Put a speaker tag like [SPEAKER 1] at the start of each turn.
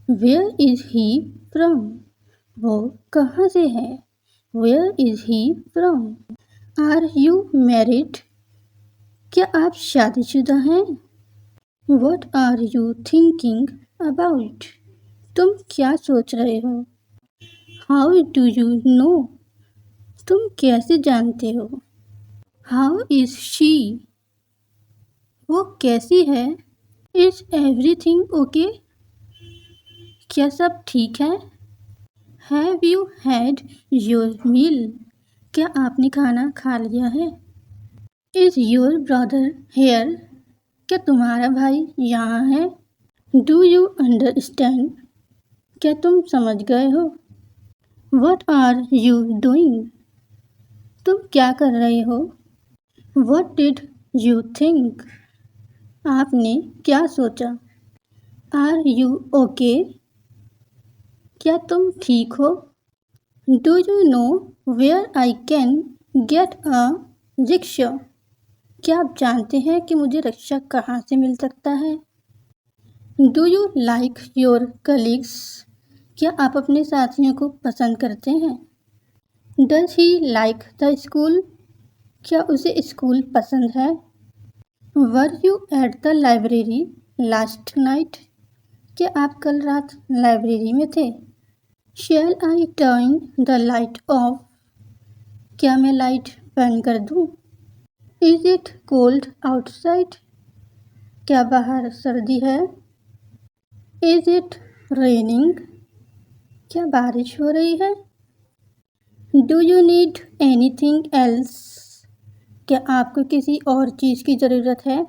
[SPEAKER 1] Where is he from? वो कहाँ से है? Where is he from? Are you married? क्या आप शादीशुदा हैं? What are you thinking about? तुम क्या सोच रहे हो? How do you know? तुम कैसे जानते हो? How is she? वो कैसी है? Is everything okay? क्या सब ठीक है? Have you had your meal? क्या आपने खाना खा लिया है? Is your brother here? क्या तुम्हारा भाई यहाँ है? Do you understand? क्या तुम समझ गए हो? What are you doing? तुम क्या कर रहे हो? What did you think? आपने क्या सोचा? Are you okay? क्या तुम ठीक हो? Do you know where I can get a rickshaw? क्या आप जानते हैं कि मुझे रिक्शा कहाँ से मिल सकता है? Do you like your colleagues? क्या आप अपने साथियों को पसंद करते हैं? Does he like the school? क्या उसे स्कूल पसंद है? Were you at the library last night? क्या आप कल रात लाइब्रेरी में थे? Shall I turn the light off? क्या मैं लाइट बंद कर दूँ? Is it cold outside? क्या बाहर सर्दी है? Is it raining? क्या बारिश हो रही है? Do you need anything else? क्या आपको किसी और चीज़ की ज़रूरत है?